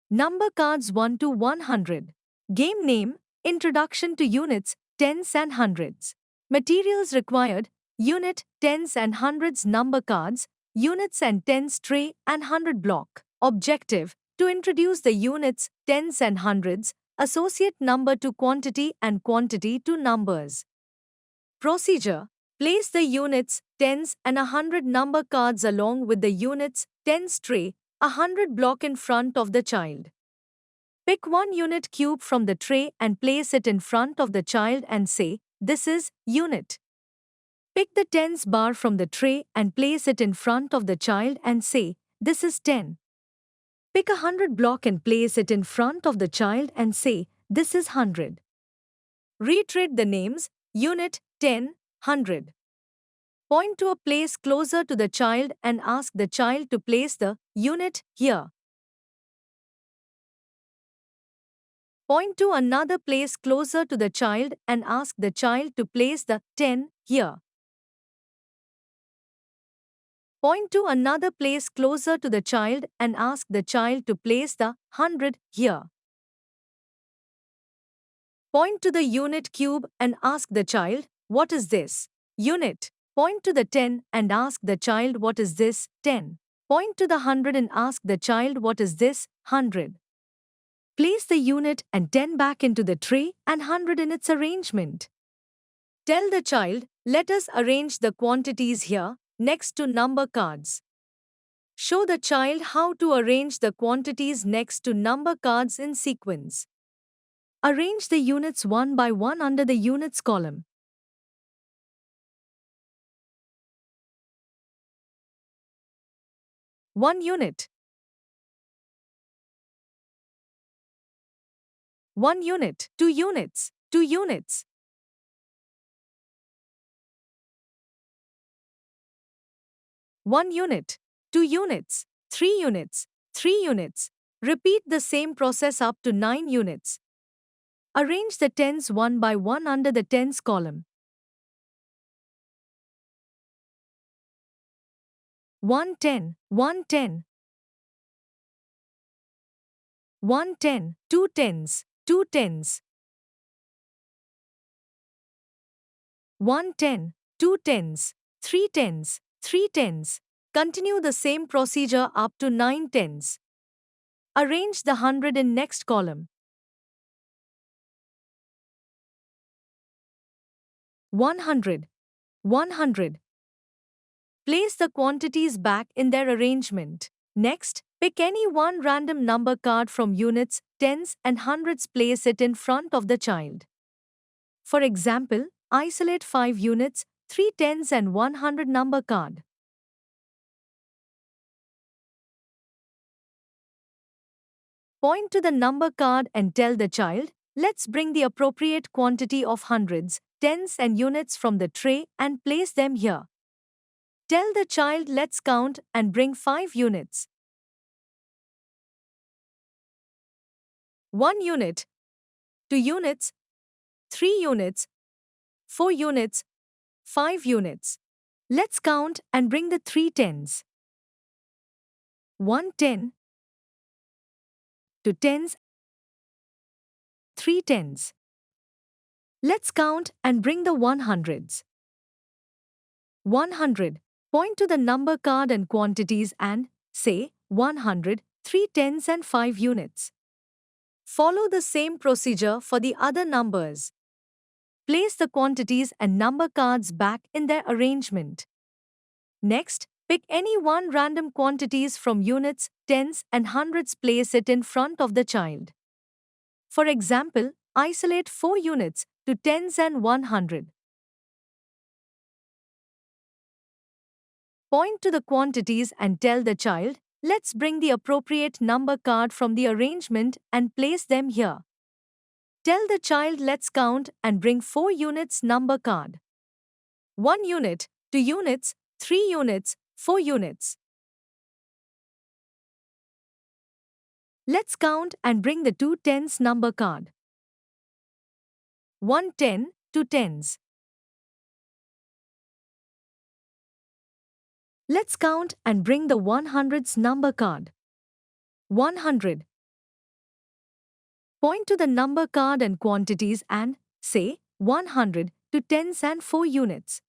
Number cards 1 to 100. Game name, Introduction to Units, Tens and Hundreds. Materials required, Unit, Tens and Hundreds number cards, Units and Tens tray and 100 block. Objective, to introduce the units, tens and hundreds, associate number to quantity and quantity to numbers. Procedure, place the units, tens and 100 number cards along with the units, tens tray, 100 block in front of the child. Pick one unit cube from the tray and place it in front of the child and say, "This is unit." Pick the tens bar from the tray and place it in front of the child and say, "This is 10." Pick 100 block and place it in front of the child and say, "This is 100." Reiterate the names, unit, 10, 100. Point to a place closer to the child and ask the child to place the unit here. Point to another place closer to the child and ask the child to place the 10 here. Point to another place closer to the child and ask the child to place the 100 here. Point to the unit cube and ask the child, "What is this?" Unit. Point to the 10 and ask the child, "What is this?" 10. Point to the 100 and ask the child, "What is this?" 100. Place the unit and 10 back into the tray and 100 in its arrangement. Tell the child, "Let us arrange the quantities here, next to number cards." Show the child how to arrange the quantities next to number cards in sequence. Arrange the units one by one under the units column. One unit. One unit. Two units. Two units. One unit. Two units. Three units. Three units. Repeat the same process up to 9 units. Arrange the tens one by one under the tens column. 110, 110. 110, two tens, two tens. 110, two tens, three tens, three tens. Continue the same procedure up to 9 tens. Arrange the 100 in next column. 100, 100. Place the quantities back in their arrangement. Next, pick any one random number card from units, tens and hundreds. Place it in front of the child. For example, isolate 5 units, 3 tens and 100 number card. Point to the number card and tell the child, "Let's bring the appropriate quantity of hundreds, tens and units from the tray and place them here." Tell the child, "Let's count and bring 5 units." 1 unit, 2 units, 3 units, 4 units, 5 units. Let's count and bring the 3 tens. 1 10, 2 tens, 3 tens. Let's count and bring the 100s. 100. Point to the number card and quantities and say 100, 3 tens and 5 units. Follow the same procedure for the other numbers. Place the quantities and number cards back in their arrangement. Next, pick any one random quantities from units, tens and hundreds. Place it in front of the child. For example, isolate 4 units, 2 tens and 100. Point to the quantities and tell the child, "Let's bring the appropriate number card from the arrangement and place them here." Tell the child, "Let's count and bring 4 units number card." 1 unit, 2 units, 3 units, 4 units. Let's count and bring the 2 tens number card. 1 10, 2 tens. Let's count and bring the 100s number card. 100. Point to the number card and quantities and say 100 to tens and 4 units.